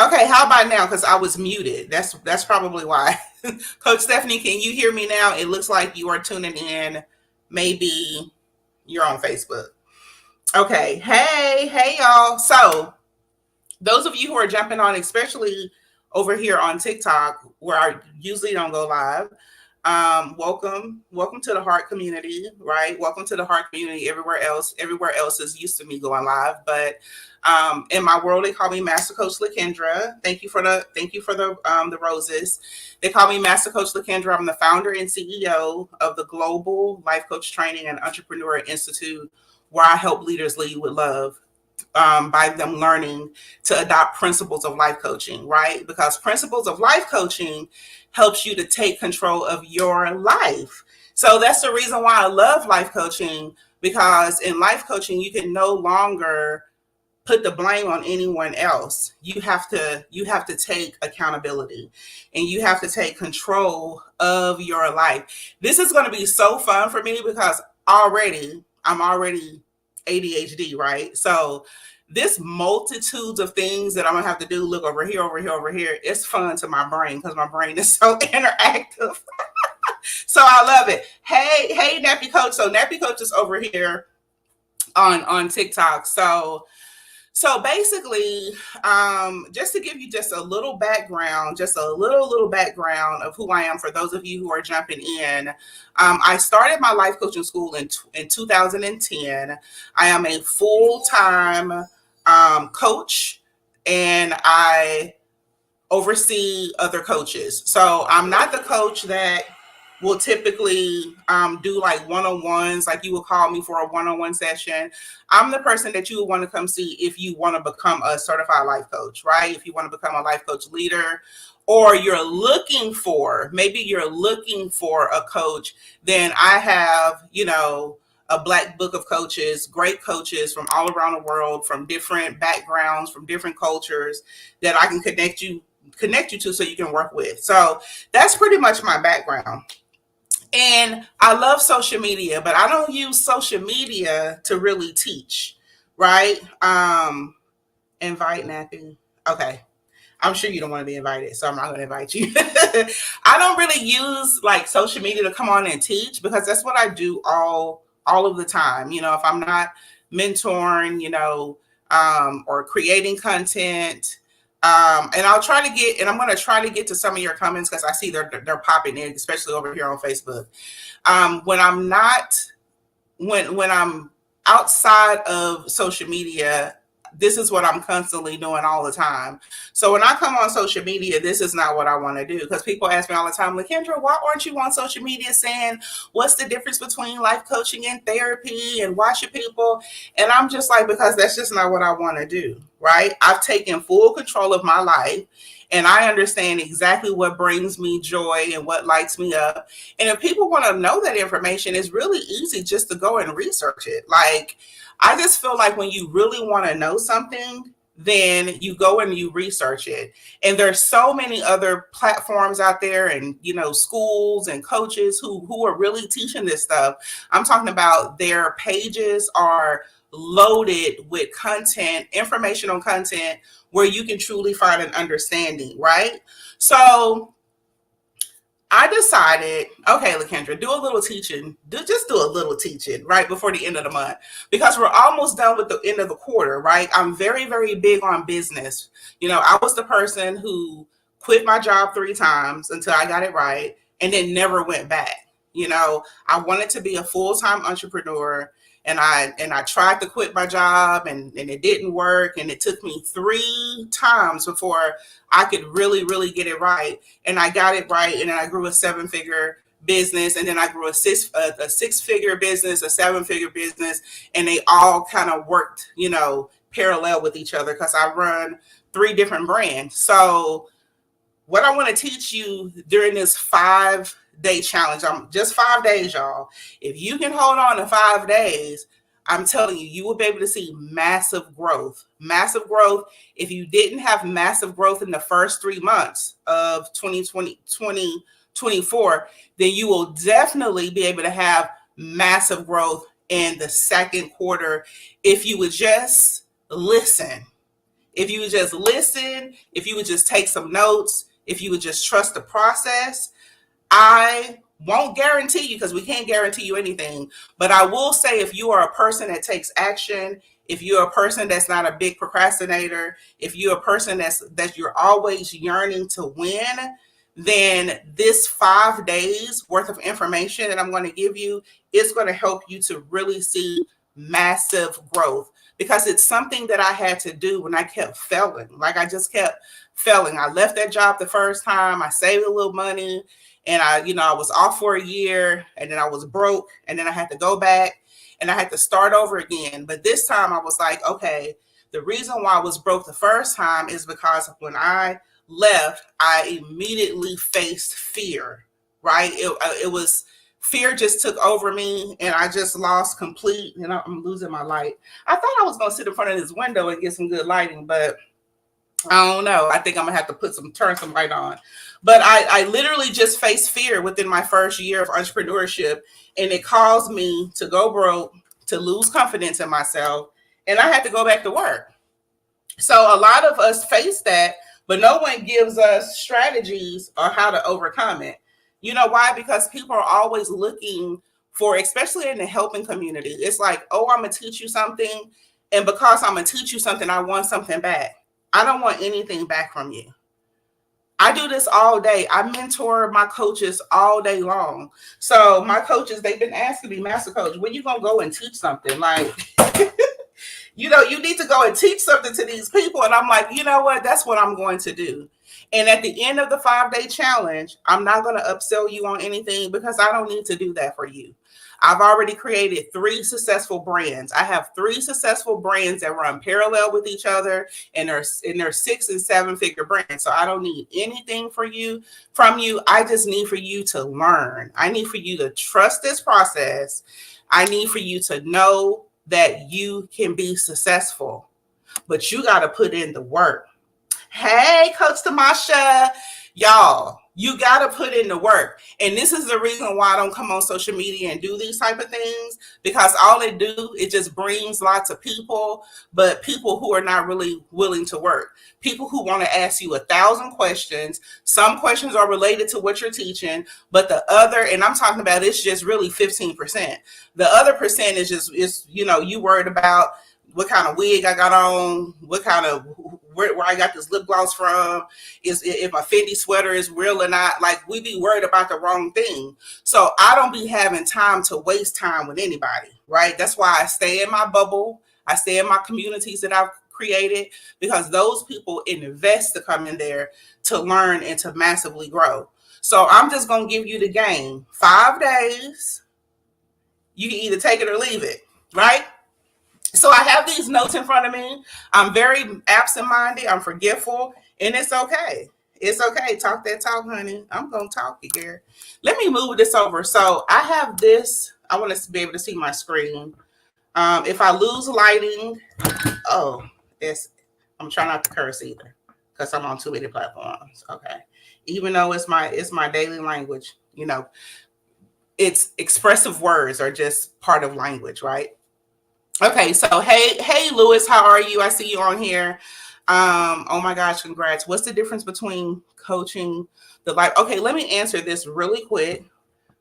Okay, how about now? Because I was muted. That's probably why. Coach Stephanie, can you hear me now? It looks like you are tuning in. Maybe you're on Facebook. Okay. Hey, y'all. So those of you who are jumping on, especially over here on TikTok, where I usually don't go live, welcome to the Heart community, right? Welcome to the Heart community. Everywhere else is used to me going live, but in my world, they call me Master Coach Lakendra. Thank you for the roses. They call me Master Coach Lakendra. I'm the founder and CEO of the Global Life Coach Training and Entrepreneur Institute, where I help leaders lead with love, by them learning to adopt principles of life coaching, right? Because principles of life coaching helps you to take control of your life. So that's the reason why I love life coaching, because in life coaching, you can no longer put the blame on anyone else. You have to take accountability, and you have to take control of your life. This is going to be so fun for me because I'm already ADHD, right? So this multitudes of things that I'm gonna have to do, look over here, over here, over here, it's fun to my brain because my brain is so interactive. So I love it. Hey, Nappy Coach. So Nappy Coach is over here on TikTok. So basically, just to give you just a little background, just a little background of who I am for those of you who are jumping in. I started my life coaching school in 2010. I am a full time coach, and I oversee other coaches. So I'm not the coach that will typically do like one-on-ones, like you would call me for a one-on-one session. I'm the person that you would want to come see if you want to become a certified life coach, right? If you want to become a life coach leader, or maybe you're looking for a coach, then I have, a black book of coaches, great coaches from all around the world, from different backgrounds, from different cultures, that I can connect you to so you can work with. So that's pretty much my background. And I love social media, but I don't use social media to really teach, right? Invite Nappy. Okay. I'm sure you don't want to be invited, so I'm not going to invite you. I don't really use like social media to come on and teach, because that's what I do all of the time. If I'm not mentoring, or creating content, and I'm going to try to get to some of your comments because I see they're popping in, especially over here on Facebook. When I'm not when I'm outside of social media, this is what I'm constantly doing all the time. So when I come on social media, this is not what I want to do, because people ask me all the time, like, Kendra, why aren't you on social media saying what's the difference between life coaching and therapy, and why should people? And I'm just like, because that's just not what I want to do, right? I've taken full control of my life, and I understand exactly what brings me joy and what lights me up. And if people want to know that information, it's really easy just to go and research it. Like, I just feel like when you really want to know something, then you go and you research it. And there's so many other platforms out there, and schools and coaches who are really teaching this stuff. I'm talking about their pages are loaded with content, informational content, where you can truly find an understanding, right? So I decided, okay, Lakendra, do a little teaching. Just do a little teaching right before the end of the month, because we're almost done with the end of the quarter, right? I'm very, very big on business. I was the person who quit my job 3 times until I got it right, and then never went back. I wanted to be a full-time entrepreneur, and I tried to quit my job, and it didn't work, and it took me 3 times before I could really, really get it right. And I got it right, and then I grew a 7-figure business, and then I grew a 6-figure business, a 7-figure business, and they all kind of worked, parallel with each other, because I run 3 different brands. So what I want to teach you during this 5-day challenge, I'm just 5 days, y'all. If you can hold on to 5 days, I'm telling you, you will be able to see massive growth. Massive growth. If you didn't have massive growth in the first 3 months of 2024, then you will definitely be able to have massive growth in the second quarter if you would just listen. If you would just listen, if you would just take some notes, if you would just trust the process, I won't guarantee you, because we can't guarantee you anything, but I will say if you are a person that takes action, if you're a person that's not a big procrastinator, if you're a person that you're always yearning to win, then this 5 days worth of information that I'm going to give you is going to help you to really see massive growth, because it's something that I had to do when I kept failing. Like, I just kept failing. I left that job the first time. I saved a little money, and I was off for a year, and then I was broke, and then I had to go back and I had to start over again. But this time I was like, okay, the reason why I was broke the first time is because when I left, I immediately faced fear, right? It was fear just took over me, and I just lost complete, I'm losing my light. I thought I was going to sit in front of this window and get some good lighting, but I don't know. I think I'm gonna have to turn some light on. But I literally just faced fear within my first year of entrepreneurship, and it caused me to go broke, to lose confidence in myself, and I had to go back to work. So a lot of us face that, but no one gives us strategies on how to overcome it. You know why? Because people are always looking for, especially in the helping community, it's like, oh, I'm gonna teach you something, and because I'm gonna teach you something, I want something back. I don't want anything back from you. I do this all day. I mentor my coaches all day long. So my coaches, they've been asking me, Master Coach, when you going to go and teach something? Like, you need to go and teach something to these people. And I'm like, you know what? That's what I'm going to do. And at the end of the 5-day challenge, I'm not going to upsell you on anything, because I don't need to do that for you. I've already created 3 successful brands. I have 3 successful brands that run parallel with each other, and they're 6- and 7-figure brands. So I don't need anything from you. I just need for you to learn. I need for you to trust this process. I need for you to know that you can be successful, but you got to put in the work. Hey, Coach Tamasha, y'all, you got to put in the work. And this is the reason why I don't come on social media and do these type of things, because all it do, it just brings lots of people, but people who are not really willing to work. People who want to ask you 1,000 questions. Some questions are related to what you're teaching, but the other, and I'm talking about, it's just really 15%. The other percent is just, you worried about what kind of wig I got on, what kind of, where I got this lip gloss from, is if my Fendi sweater is real or not. Like, we be worried about the wrong thing. So I don't be having time to waste time with anybody, right? That's why I stay in my bubble. I stay in my communities that I've created, because those people invest to come in there to learn and to massively grow. So I'm just going to give you the game. 5 days. You can either take it or leave it, right? So I have these notes in front of me. I'm very absent-minded. I'm forgetful, and it's okay. It's okay. Talk that talk, honey. I'm going to talk here. Let me move this over. So I have this. I want to be able to see my screen. If I lose lighting, I'm trying not to curse either, because I'm on too many platforms. Okay. Even though it's my daily language, it's expressive words are just part of language, right? Okay, so hey, Lewis, how are you? I see you on here. Oh my gosh, congrats. What's the difference between coaching the life? Okay, let me answer this really quick.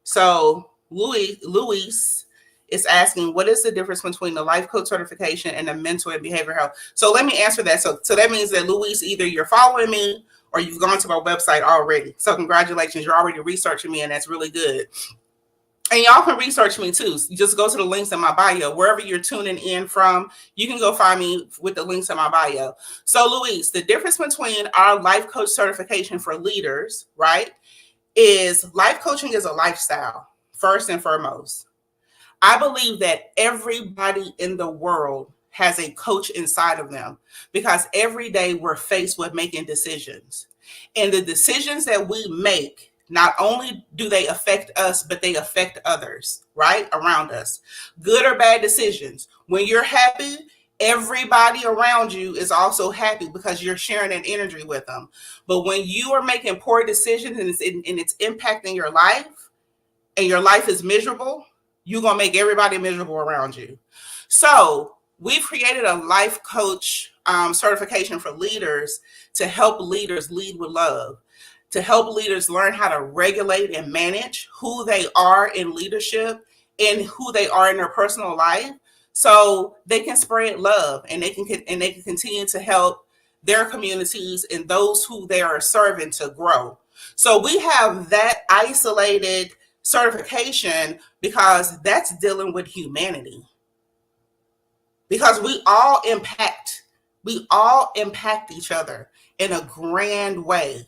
So Luis is asking, what is the difference between the life coach certification and the mental and behavioral health? So let me answer that. So that means that, Luis, either you're following me or you've gone to my website already. So congratulations, you're already researching me, and that's really good. And y'all can research me too. You just go to the links in my bio. Wherever you're tuning in from, you can go find me with the links in my bio. So, Luis, the difference between our life coach certification for leaders, right, is life coaching is a lifestyle, first and foremost. I believe that everybody in the world has a coach inside of them, because every day we're faced with making decisions. And the decisions that we make, not only do they affect us, but they affect others, right, around us. Good or bad decisions. When you're happy, everybody around you is also happy, because you're sharing an energy with them. But when you are making poor decisions and it's impacting your life, and your life is miserable, you're going to make everybody miserable around you. So we've created a life coach certification for leaders to help leaders lead with love, to help leaders learn how to regulate and manage who they are in leadership and who they are in their personal life, so they can spread love and they can continue to help their communities and those who they are serving to grow. So we have that isolated certification because that's dealing with humanity, because we all impact each other in a grand way.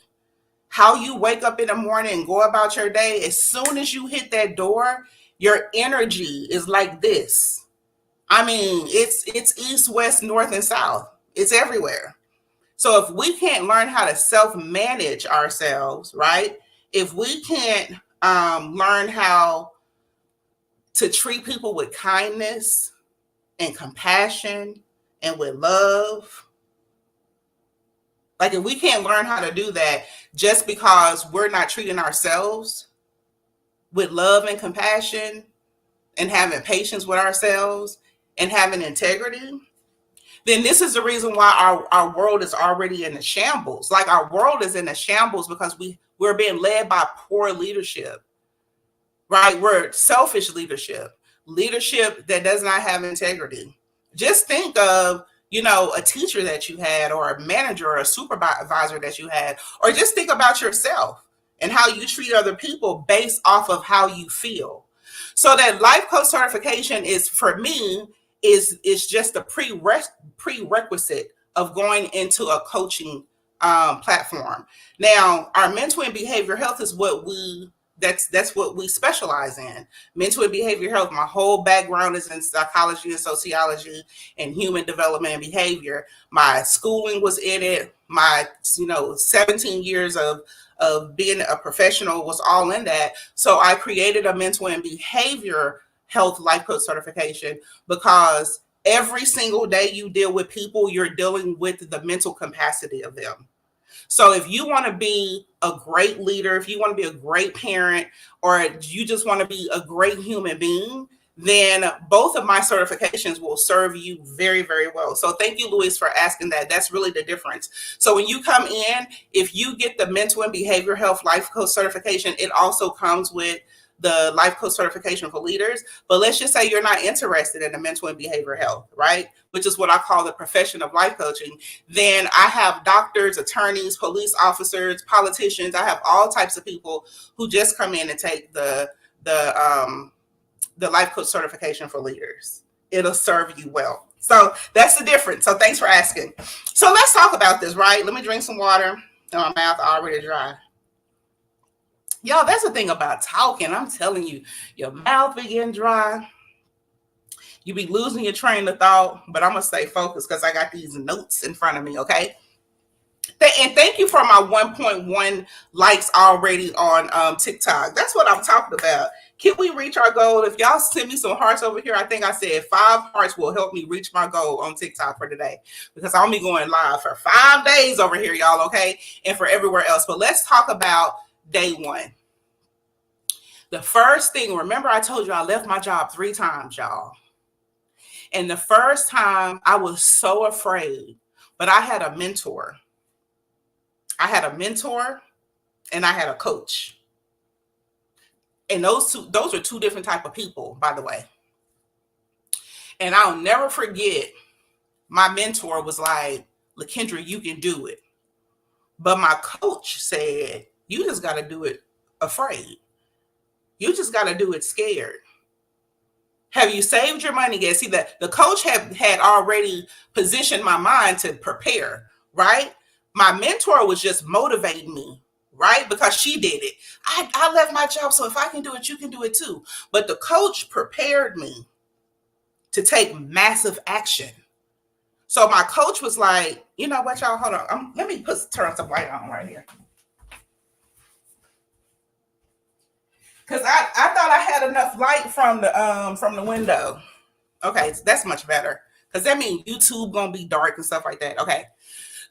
How you wake up in the morning and go about your day, as soon as you hit that door, your energy is like this. I mean, it's east, west, north, and south. It's everywhere. So if we can't learn how to self-manage ourselves, right? If we can't learn how to treat people with kindness and compassion and with love, like if we can't learn how to do that just because we're not treating ourselves with love and compassion and having patience with ourselves and having integrity, then this is the reason why our world is already in a shambles. Like our world is in a shambles because we're being led by poor leadership, right? We're selfish leadership, leadership that does not have integrity. Just think of, a teacher that you had, or a manager or a supervisor that you had, or just think about yourself and how you treat other people based off of how you feel. So that life coach certification is, for me, is just a prerequisite of going into a coaching platform. Now, our mental and behavior health is that's what we specialize in. Mental and behavior health. My whole background is in psychology and sociology and human development and behavior. My schooling was in it. My 17 years of being a professional was all in that. So I created a mental and behavior health life coach certification because every single day you deal with people, you're dealing with the mental capacity of them. So if you want to be a great leader, if you want to be a great parent, or you just want to be a great human being, then both of my certifications will serve you very, very well. So thank you, Luis, for asking that. That's really the difference. So when you come in, if you get the mental and behavior health life coach certification, it also comes with the life coach certification for leaders. But let's just say you're not interested in the mental and behavior health, right? Which is what I call the profession of life coaching. Then I have doctors, attorneys, police officers, politicians. I have all types of people who just come in and take the life coach certification for leaders. It'll serve you well. So that's the difference. So thanks for asking. So let's talk about this, right? Let me drink some water. My mouth already dry. Y'all, that's the thing about talking. I'm telling you, your mouth be getting dry. You be losing your train of thought, but I'm going to stay focused because I got these notes in front of me, okay? And thank you for my 1.1 likes already on TikTok. That's what I'm talking about. Can we reach our goal? If y'all send me some hearts over here, I think I said 5 hearts will help me reach my goal on TikTok for today, because I'll be going live for 5 days over here, y'all, okay? And for everywhere else. But let's talk about day one. The first thing, remember I told you I left my job 3 times, y'all. And the first time I was so afraid, but I had a mentor. I had a mentor and I had a coach. And those are 2 different type of people, by the way. And I'll never forget, my mentor was like, LaKendra, you can do it. But my coach said, you just got to do it afraid. You just got to do it scared. Have you saved your money yet? See, that the coach had already positioned my mind to prepare, right? My mentor was just motivating me, right? Because she did it. I left my job, so if I can do it, you can do it too. But the coach prepared me to take massive action. So my coach was like, you know what, y'all, hold on. Let me turn some light on right here. Because I thought I had enough light from the window. Okay, so that's much better. Because that means YouTube gonna be dark and stuff like that. Okay.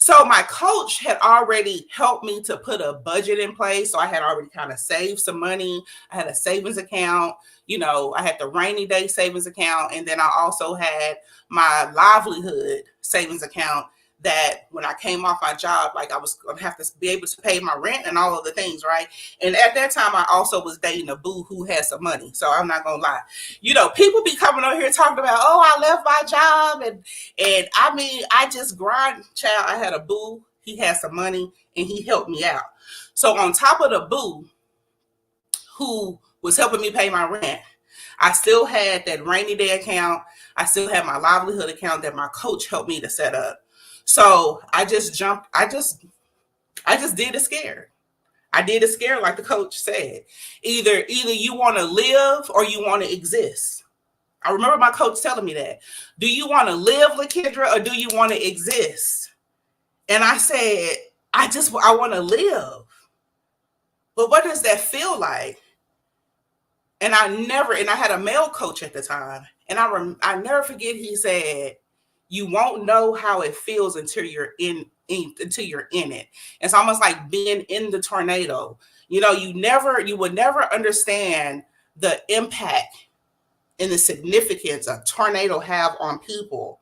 So my coach had already helped me to put a budget in place. So I had already kind of saved some money. I had a savings account. I had the rainy day savings account. And then I also had my livelihood savings account that when I came off my job, like I was going to have to be able to pay my rent and all of the things, right? And at that time, I also was dating a boo who had some money. So I'm not going to lie. People be coming on here talking about, oh, I left my job. And I mean, I just grind, child. I had a boo. He had some money and he helped me out. So on top of the boo who was helping me pay my rent, I still had that rainy day account. I still had my livelihood account that my coach helped me to set up. So I just jumped. I just did it scared. I did it scared, like the coach said. Either you want to live or you want to exist. I remember my coach telling me that. Do you want to live, LaKendra, or do you want to exist? And I said, I want to live. But what does that feel like? And I had a male coach at the time. And I never forget, he said, you won't know how it feels until you're in it. It's almost like being in the tornado. You would never understand the impact and the significance a tornado have on people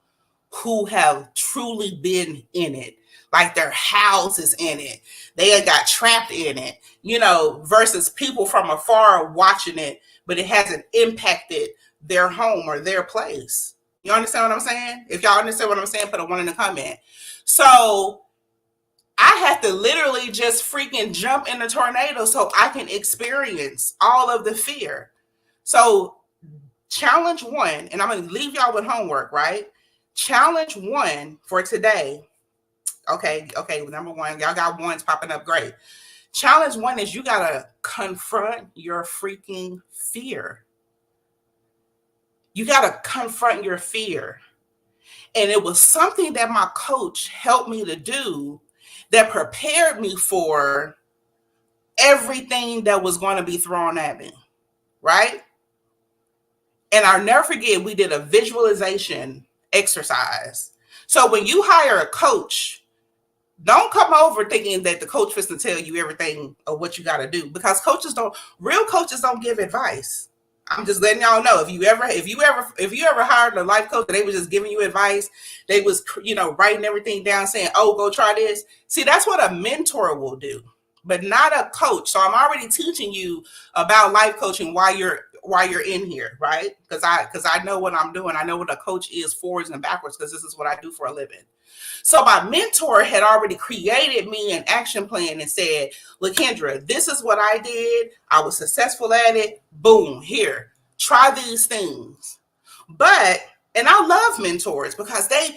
who have truly been in it. Like their house is in it. They got trapped in it, versus people from afar watching it, but it hasn't impacted their home or their place. You understand what I'm saying? If y'all understand what I'm saying, put a 1 in the comment. So I had to literally just freaking jump in the tornado so I can experience all of the fear. So challenge 1, and I'm going to leave y'all with homework, right? Challenge 1 for today. Okay. Number 1, y'all got ones popping up. Great. Challenge 1 is you got to confront your freaking fear. You got to confront your fear. And it was something that my coach helped me to do that prepared me for everything that was going to be thrown at me, right? And I'll never forget, we did a visualization exercise. So when you hire a coach, don't come over thinking that the coach was to tell you everything of what you got to do, because real coaches don't give advice. I'm just letting y'all know, if you ever hired a life coach and they was just giving you advice, they was, writing everything down saying, oh, go try this. See, that's what a mentor will do, but not a coach. So I'm already teaching you about life coaching while you're in here, right? Because I know what I'm doing. I know what a coach is forwards and backwards, because this is what I do for a living. So my mentor had already created me an action plan and said, LaKendra, this is what I did. I was successful at it. Boom, here, try these things. And I love mentors because they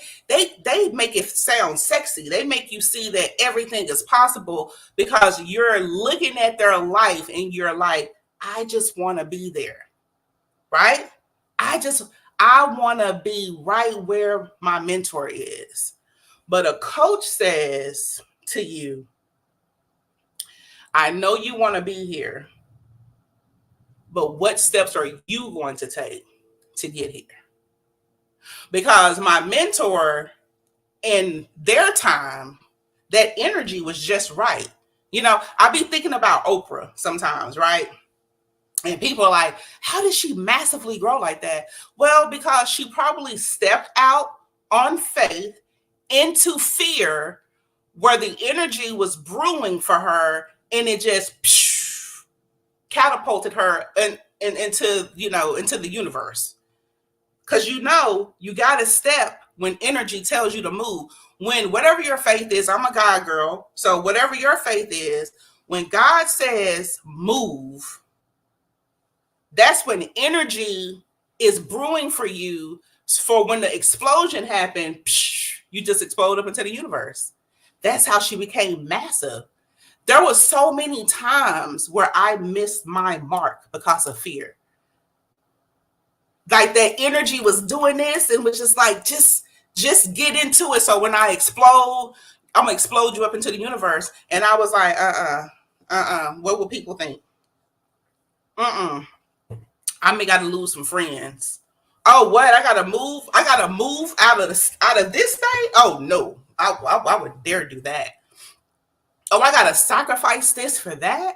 make it sound sexy. They make you see that everything is possible because you're looking at their life and you're like, I just want to be there, right? I want to be right where my mentor is. But a coach says to you, I know you want to be here, but what steps are you going to take to get here? Because my mentor, in their time, that energy was just right. I be thinking about Oprah sometimes, right? And people are like, how did she massively grow like that? Well, because she probably stepped out on faith into fear where the energy was brewing for her, and it just catapulted her into the universe. Because you got to step when energy tells you to move. When whatever your faith is, I'm a God girl, so whatever your faith is, when God says move, that's when energy is brewing for you. For when the explosion happened, you just explode up into the universe. That's how she became massive. There was so many times where I missed my mark because of fear. Like that energy was doing this and was just like, just get into it. So when I explode, I'm gonna explode you up into the universe. And I was like, what will people think? I may gotta lose some friends. Oh, what? I gotta move out of this thing? Oh no. I would dare do that. Oh, I gotta sacrifice this for that.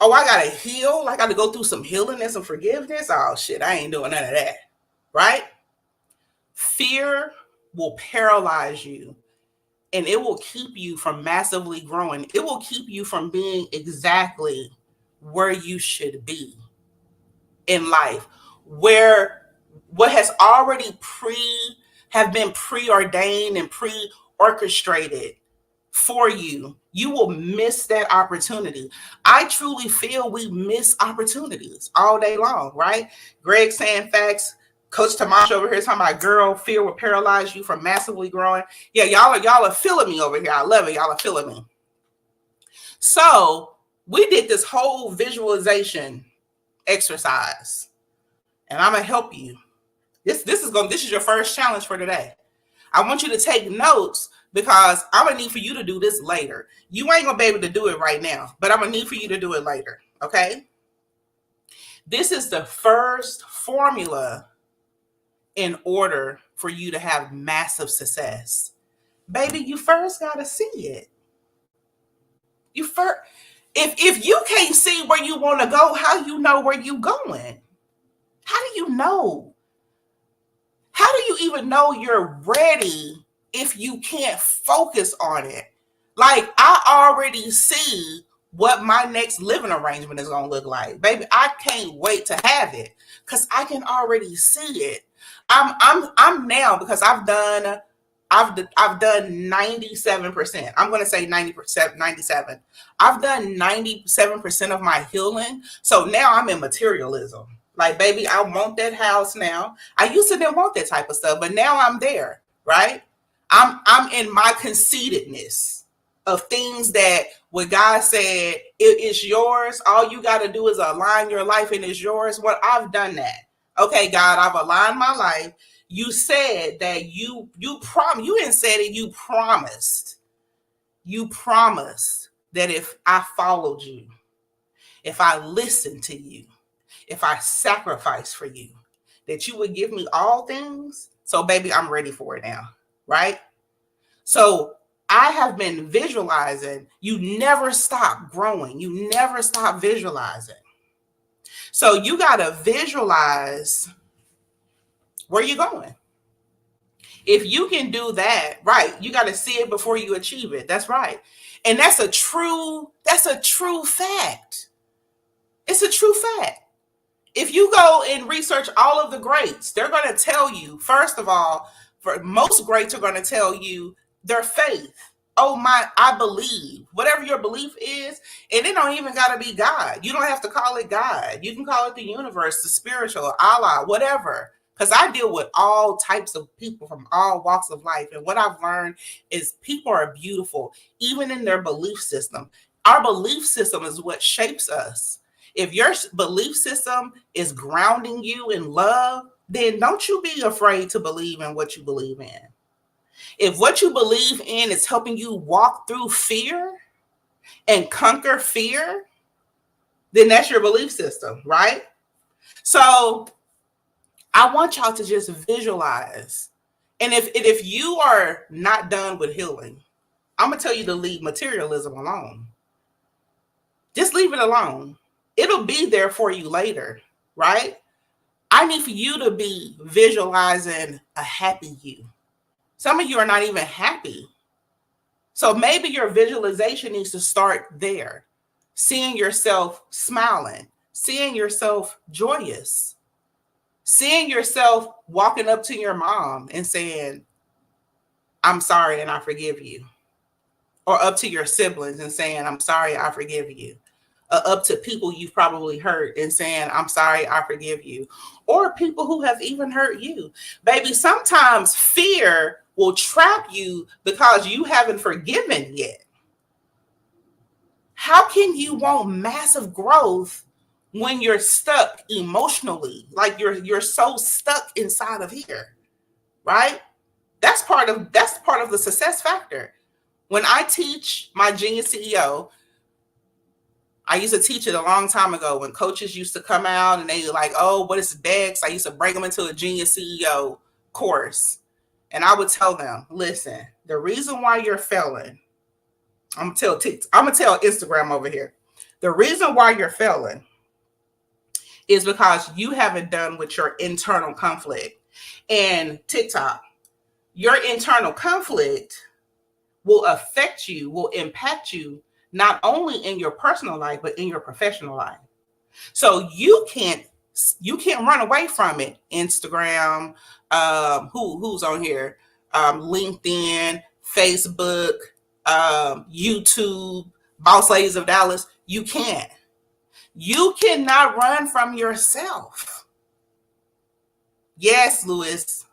Oh, I gotta heal. I gotta go through some healing and some forgiveness. Oh shit, I ain't doing none of that. Right? Fear will paralyze you and it will keep you from massively growing. It will keep you from being exactly where you should be in life, where what has already have been preordained and pre-orchestrated for you, you will miss that opportunity. I truly feel we miss opportunities all day long, right? Greg saying facts. Coach Tamash over here talking about, girl, fear will paralyze you from massively growing. Yeah, y'all are feeling me over here. I love it. Y'all are feeling me. So we did this whole visualization exercise, and I'm gonna help you. This is your first challenge for today. I want you to take notes because I'm gonna need for you to do this later. You ain't gonna be able to do it right now, but I'm gonna need for you to do it later. Okay? This is the first formula in order for you to have massive success. Baby, you first gotta see it. You first, if you can't see where you want to go, how you know where you going? How do you know? How do you even know you're ready if you can't focus on it? Like, I already see what my next living arrangement is gonna look like. Baby, I can't wait to have it because I can already see it. I'm now, because I've done 97%. I'm gonna say 90%, 97. I've done 97% of my healing. So now I'm in materialism. Like, baby, I want that house now. I used to didn't want that type of stuff, but now I'm there, right? I'm in my conceitedness of things that what God said, it is yours. All you got to do is align your life and it's yours. Well, I've done that. Okay, God, I've aligned my life. You said that you promised. You didn't say it. You promised. You promised that if I followed you, if I listened to you, if I sacrifice for you, that you would give me all things. So, baby, I'm ready for it now, right? So I have been visualizing. You never stop growing. You never stop visualizing. So you got to visualize where you're going. If you can do that, right, you got to see it before you achieve it. That's right. And that's a true fact. It's a true fact. If you go and research all of the greats, they're going to tell you, first of all, for most greats are going to tell you their faith. Oh my, I believe. Whatever your belief is, and it don't even got to be God. You don't have to call it God. You can call it the universe, the spiritual, Allah, whatever. Because I deal with all types of people from all walks of life. And what I've learned is people are beautiful, even in their belief system. Our belief system is what shapes us. If your belief system is grounding you in love, then don't you be afraid to believe in what you believe in. If what you believe in is helping you walk through fear and conquer fear, then that's your belief system, right? So I want y'all to just visualize. And if you are not done with healing, I'm going to tell you to leave materialism alone. Just leave it alone. It'll be there for you later, right? I need for you to be visualizing a happy you. Some of you are not even happy. So maybe your visualization needs to start there. Seeing yourself smiling, seeing yourself joyous, seeing yourself walking up to your mom and saying, I'm sorry and I forgive you. Or up to your siblings and saying, I'm sorry, I forgive you. Up to people you've probably hurt and saying, I'm sorry, I forgive you. Or people who have even hurt you. Baby, sometimes fear will trap you because you haven't forgiven yet. How can you want massive growth when you're stuck emotionally? Like you're so stuck inside of here, right? That's part of the success factor. When I teach my Genius CEO, I used to teach it a long time ago when coaches used to come out and they were like, oh, what is bask? I used to bring them into a Genius CEO course. And I would tell them, listen, the reason why you're failing, I'm gonna tell Instagram over here. The reason why you're failing is because you haven't done with your internal conflict. And TikTok, your internal conflict will affect you, will impact you, not only in your personal life, but in your professional life. So you can't run away from it. Instagram, who's on here? LinkedIn, Facebook, YouTube, Boss Ladies of Dallas. You can't. You cannot run from yourself. Yes, Lewis,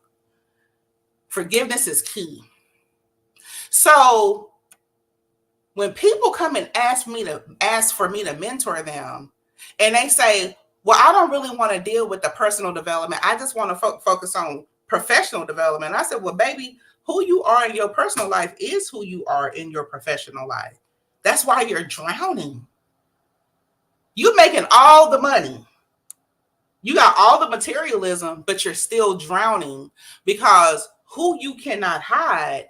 forgiveness is key. So when people come and ask for me to mentor them, and they say, well, I don't really want to deal with the personal development. I just want to focus on professional development. I said, well, baby, who you are in your personal life is who you are in your professional life. That's why you're drowning. You're making all the money. You got all the materialism, but you're still drowning because who you cannot hide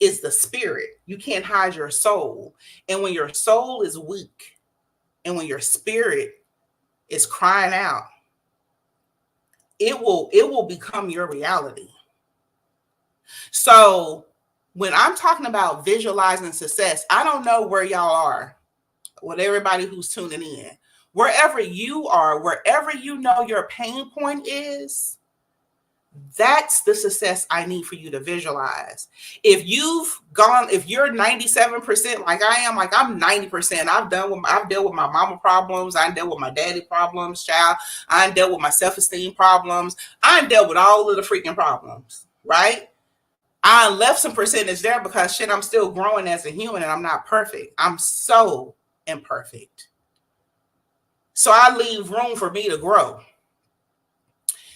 is the spirit. You can't hide your soul. And when your soul is weak and when your spirit is crying out, it will become your reality. So when I'm talking about visualizing success, I don't know where y'all are with everybody who's tuning in. Wherever you are, wherever you know your pain point is, that's the success I need for you to visualize. If you're 97% like I am, like I'm 90%, I've dealt with my mama problems, I dealt with my daddy problems, child, I dealt with my self-esteem problems, I dealt with all of the freaking problems, right? I left some percentage there because shit, I'm still growing as a human and I'm not perfect. I'm so imperfect. So I leave room for me to grow.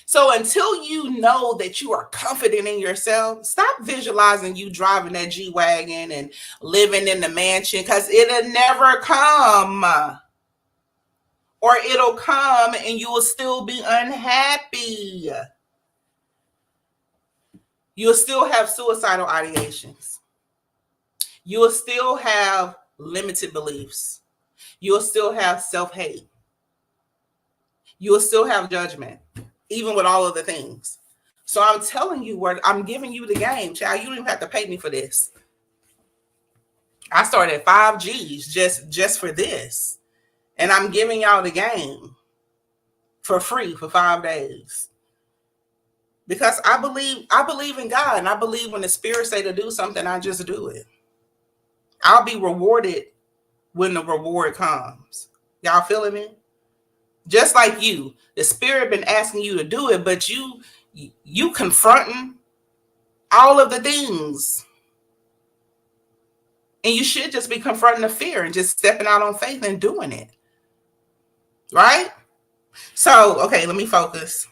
So until you know that you are confident in yourself, stop visualizing you driving that G-Wagon and living in the mansion, because it'll never come. Or it'll come and you will still be unhappy. You'll still have suicidal ideations. You will still have limited beliefs. You will still have self-hate. You will still have judgment, even with all of the things. So I'm telling you what, I'm giving you the game, child. You don't even have to pay me for this. I started at 5 G's just for this. And I'm giving y'all the game for free for 5 days. Because I believe in God, and I believe when the spirit say to do something, I just do it. I'll be rewarded when the reward comes. Y'all feeling me? Just like you, the spirit been asking you to do it, but you confronting all of the things. And you should just be confronting the fear and just stepping out on faith and doing it. Right? So, okay, let me focus.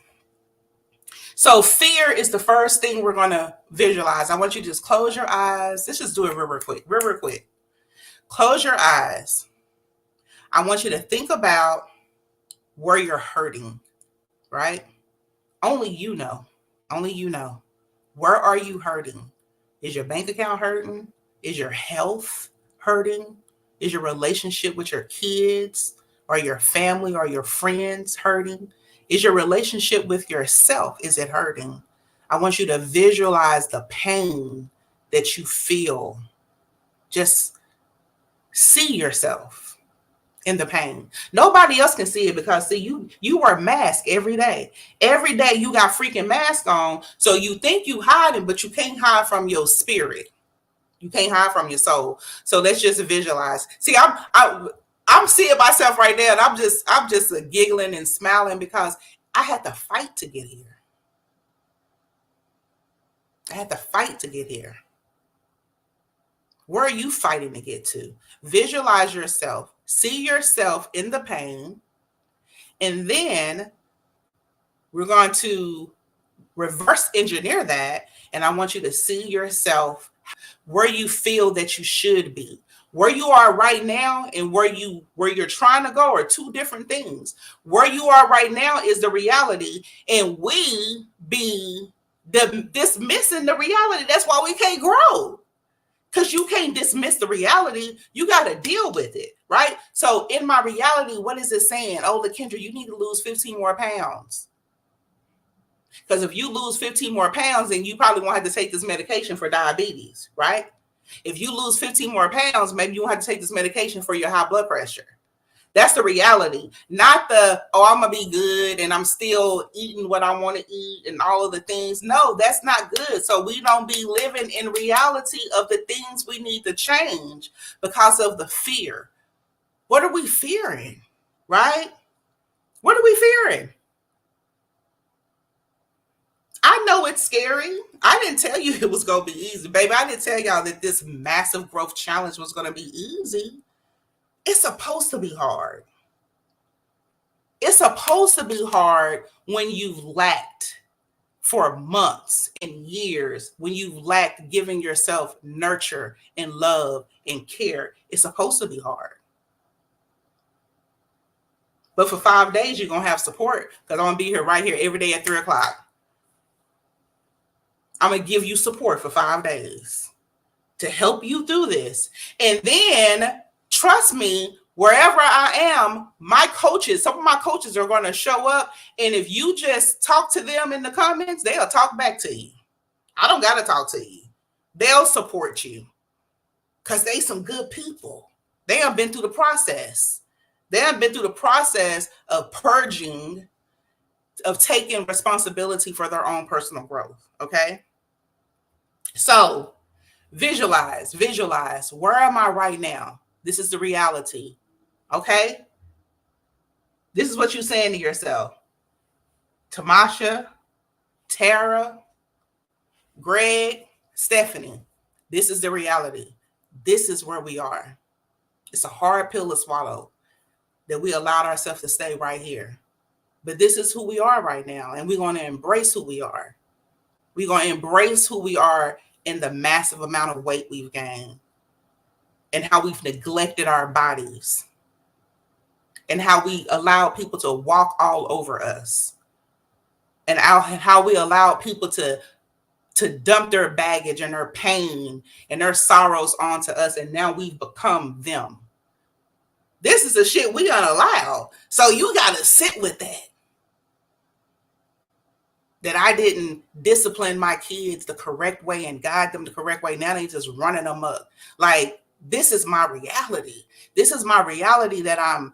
So fear is the first thing we're going to visualize. I want you to just close your eyes. Let's just do it real quick. Close your eyes. I want you to think about where you're hurting, right? Only you know. Where are you hurting? Is your bank account hurting? Is your health hurting? Is your relationship with your kids or your family or your friends hurting? Is your relationship with yourself, is it hurting? I want you to visualize the pain that you feel. Just see yourself in the pain. Nobody else can see it because see, you wear a mask every day. Every day you got freaking mask on. So you think you hiding, but you can't hide from your spirit. You can't hide from your soul. So let's just visualize. See, I'm seeing myself right there, and I'm just giggling and smiling because I had to fight to get here. Where are you fighting to get to? Visualize yourself. See yourself in the pain. And then we're going to reverse engineer that. And I want you to see yourself where you feel that you should be. Where you are right now and where you're trying to go are two different things. Where you are right now is the reality, and we be Dismissing the reality. That's why we can't grow. Because you can't dismiss the reality. You got to deal with it, right? So in my reality, what is it saying? Oh, LaKendra, you need to lose 15 more pounds. Because if you lose 15 more pounds, then you probably won't have to take this medication for diabetes, right? If you lose 15 more pounds, maybe you won't have to take this medication for your high blood pressure. That's the reality, not the, oh, I'm going to be good and I'm still eating what I want to eat and all of the things. No, that's not good. So we don't be living in reality of the things we need to change because of the fear. What are we fearing, right? What are we fearing? I know it's scary. I didn't tell you it was going to be easy, baby. I didn't tell y'all that this massive growth challenge was going to be easy. It's supposed to be hard. It's supposed to be hard when you've lacked for months and years, when you've lacked giving yourself nurture and love and care. It's supposed to be hard. But for 5 days, you're going to have support because I'm going to be here right here every day at 3 o'clock. I'm going to give you support for 5 days to help you through this. And then, trust me, wherever I am, my coaches, some of my coaches are going to show up. And if you just talk to them in the comments, they'll talk back to you. I don't got to talk to you. They'll support you because they some good people. They have been through the process. They have been through the process of purging, of taking responsibility for their own personal growth. Okay. So visualize. Where am I right now? This is the reality. Okay. This is what you're saying to yourself. Tamasha, Tara, Greg, Stephanie, this is the reality. This is where we are. It's a hard pill to swallow that we allowed ourselves to stay right here. But this is who we are right now. And we're going to embrace who we are. We're going to embrace who we are in the massive amount of weight we've gained and how we've neglected our bodies and how we allow people to walk all over us and how we allow people to dump their baggage and their pain and their sorrows onto us. And now we've become them. This is the shit we unallow. So you got to sit with that. That I didn't discipline my kids the correct way and guide them the correct way. Now they just running them up. Like, this is my reality. This is my reality that I'm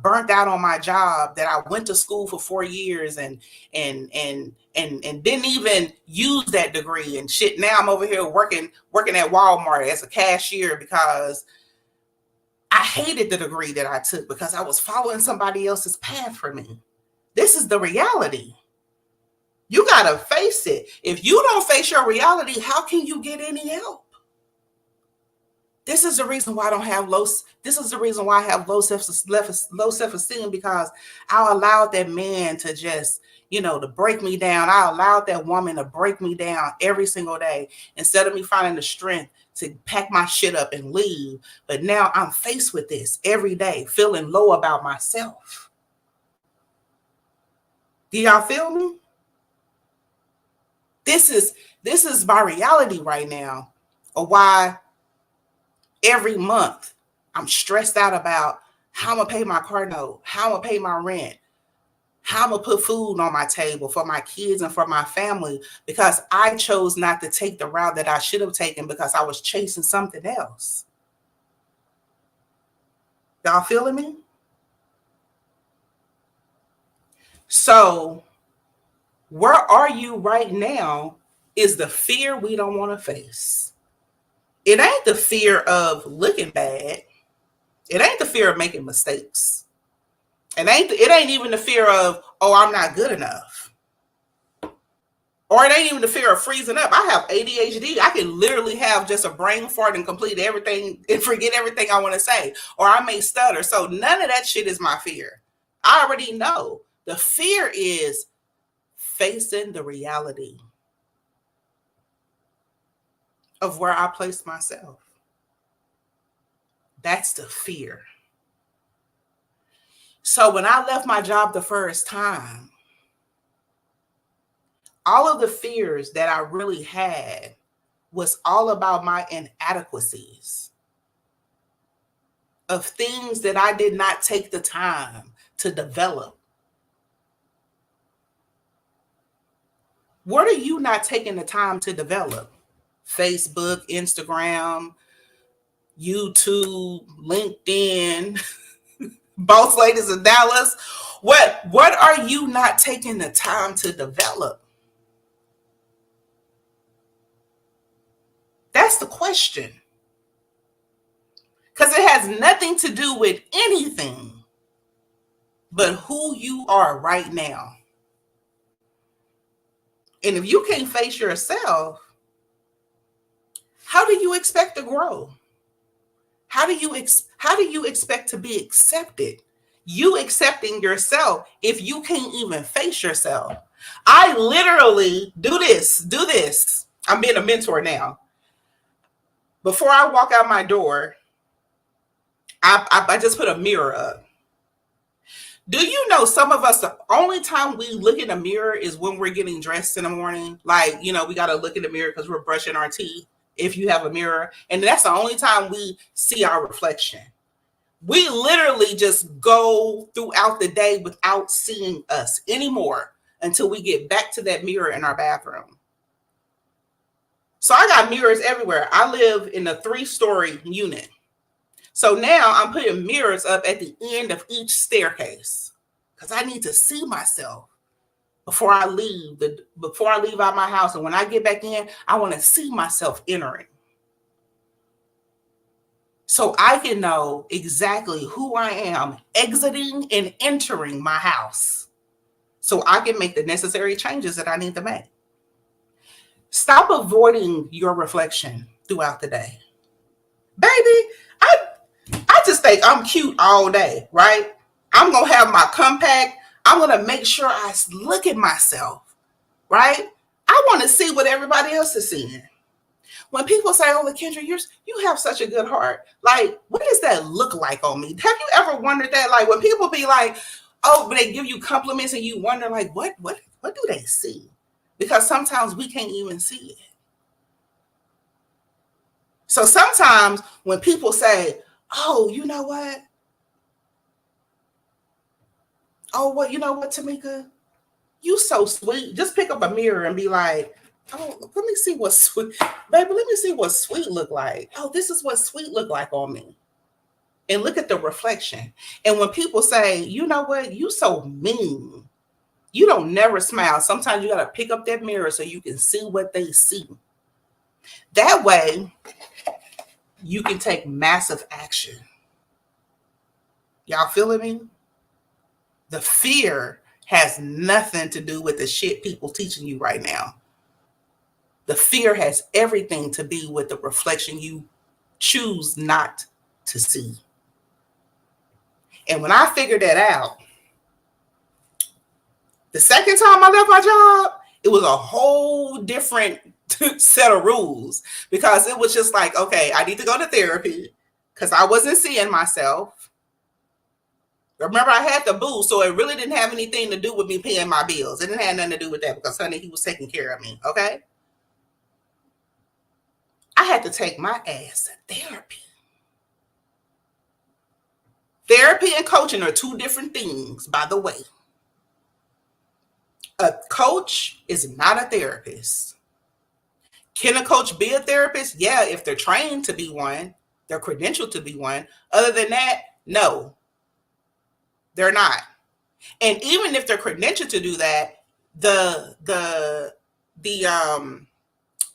burnt out on my job, that I went to school for 4 years and didn't even use that degree and shit. Now I'm over here working at Walmart as a cashier because I hated the degree that I took because I was following somebody else's path for me. This is the reality. You got to face it. If you don't face your reality, how can you get any help? This is the reason why I don't have low. This is the reason why I have low self-esteem, because I allowed that man to just, to break me down. I allowed that woman to break me down every single day instead of me finding the strength to pack my shit up and leave. But now I'm faced with this every day, feeling low about myself. Do y'all feel me? This is my reality right now, or why every month I'm stressed out about how I'm going to pay my car note, how I'm going to pay my rent, how I'm going to put food on my table for my kids and for my family, because I chose not to take the route that I should have taken because I was chasing something else. Y'all feeling me? So where are you right now is the fear we don't want to face. It ain't the fear of looking bad. It ain't the fear of making mistakes. It ain't even the fear of, oh, I'm not good enough. Or it ain't even the fear of freezing up. I have ADHD. I can literally have just a brain fart and complete everything and forget everything I want to say. Or I may stutter. So none of that shit is my fear. I already know. The fear is facing the reality of where I place myself. That's the fear. So when I left my job the first time, All of the fears that I really had was all about my inadequacies of things that I did not take the time to develop. What are you not taking the time to develop? Facebook, Instagram, YouTube, LinkedIn, Boss Ladies of Dallas. What are you not taking the time to develop? That's the question. Because it has nothing to do with anything but who you are right now. And if you can't face yourself, how do you expect to grow? How do you expect to be accepted? You accepting yourself if you can't even face yourself. I literally do this. I'm being a mentor now. Before I walk out my door, I just put a mirror up. Do you know some of us, the only time we look in the mirror is when we're getting dressed in the morning? Like, we got to look in the mirror because we're brushing our teeth, if you have a mirror. And that's the only time we see our reflection. We literally just go throughout the day without seeing us anymore until we get back to that mirror in our bathroom. So I got mirrors everywhere. I live in a 3-story unit. So now I'm putting mirrors up at the end of each staircase because I need to see myself before I leave out my house. And when I get back in, I want to see myself entering. So I can know exactly who I am exiting and entering my house. So I can make the necessary changes that I need to make. Stop avoiding your reflection throughout the day. Baby, I just think I'm cute all day, right? I'm going to have my compact. I'm going to make sure I look at myself, right? I want to see what everybody else is seeing. When people say, oh, Kendra, you have such a good heart. Like, what does that look like on me? Have you ever wondered that? Like, when people be like, oh, they give you compliments and you wonder, like, what do they see? Because sometimes we can't even see it. So sometimes when people say, oh, you know what? Oh, what, you know what, Tamika? You so sweet. Just pick up a mirror and be like, oh, let me see what sweet, baby, let me see what sweet look like. Oh, this is what sweet look like on me. And look at the reflection. And when people say, you know what, you so mean. You don't never smile. Sometimes you got to pick up that mirror so you can see what they see. That way, you can take massive action. Y'all feeling me? The fear has nothing to do with the shit people teaching you right now. The fear has everything to do with the reflection you choose not to see. And when I figured that out, the second time I left my job, it was a whole different set of rules because it was just like, okay, I need to go to therapy because I wasn't seeing myself. Remember, I had the boo, so it really didn't have anything to do with me paying my bills. It didn't have nothing to do with that because, honey, he was taking care of me, okay? I had to take my ass to therapy. Therapy and coaching are two different things, by the way. A coach is not a therapist. Can a coach be a therapist? Yeah, if they're trained to be one, they're credentialed to be one. Other than that, no, they're not. And even if they're credentialed to do that, the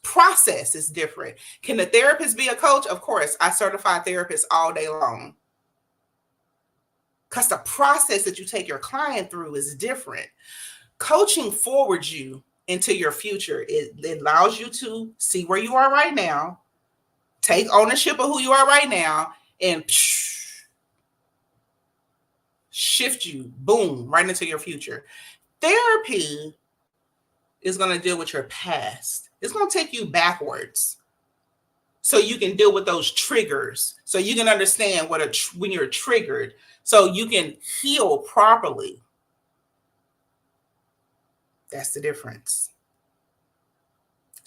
process is different. Can the therapist be a coach? Of course, I certify therapists all day long. Because the process that you take your client through is different. Coaching forwards you into your future. It allows you to see where you are right now, take ownership of who you are right now, and shift you, boom, right into your future. Therapy is going to deal with your past. It's going to take you backwards so you can deal with those triggers, so you can understand when you're triggered, so you can heal properly. That's the difference.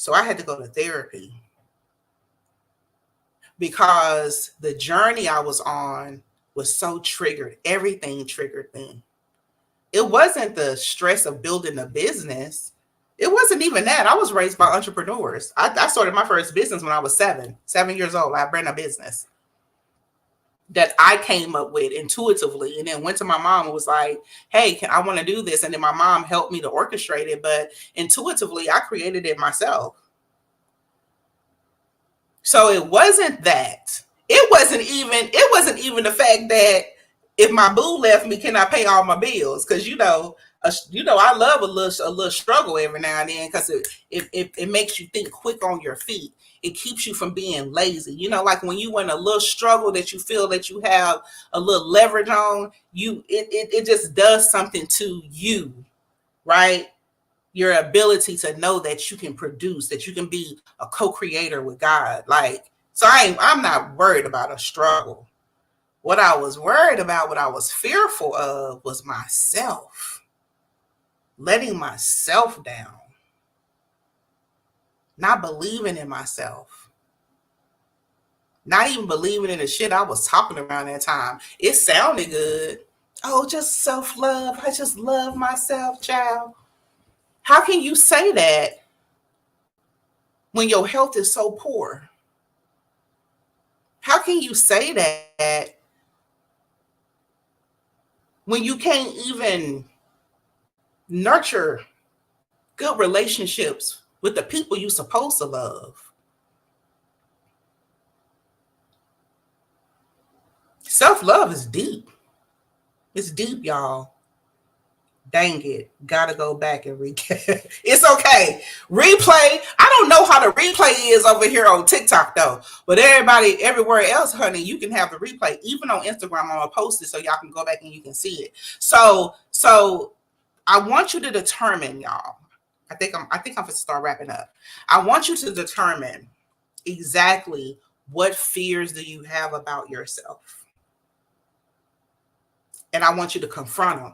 So I had to go to therapy because the journey I was on was so triggered. Everything triggered me. It wasn't the stress of building a business. It wasn't even that. I was raised by entrepreneurs. I started my first business when I was 7 years old. I ran a business that I came up with intuitively, and then went to my mom and was like, hey, I want to do this. And then my mom helped me to orchestrate it, but intuitively I created it myself. So it wasn't that. It wasn't even the fact that if my boo left me, can I pay all my bills? Because I love a little struggle every now and then, because it makes you think quick on your feet. It keeps you from being lazy. Like when you in a little struggle that you feel that you have a little leverage on, it just does something to you, right? Your ability to know that you can produce, that you can be a co-creator with God. So I'm not worried about a struggle. What I was worried about, what I was fearful of, was myself. Letting myself down. Not believing in myself. Not even believing in the shit I was talking around that time. It sounded good. Oh, just self-love. I just love myself, child. How can you say that when your health is so poor? How can you say that when you can't even nurture good relationships with the people you're supposed to love? Self-love is deep. It's deep, y'all. Dang it. Gotta go back and recap. It's okay. Replay. I don't know how the replay is over here on TikTok though. But everybody, everywhere else, honey, you can have the replay. Even on Instagram, I'm gonna post it so y'all can go back and you can see it. So I want you to determine, y'all. I think I'm gonna start wrapping up. I want you to determine exactly what fears do you have about yourself. And I want you to confront them.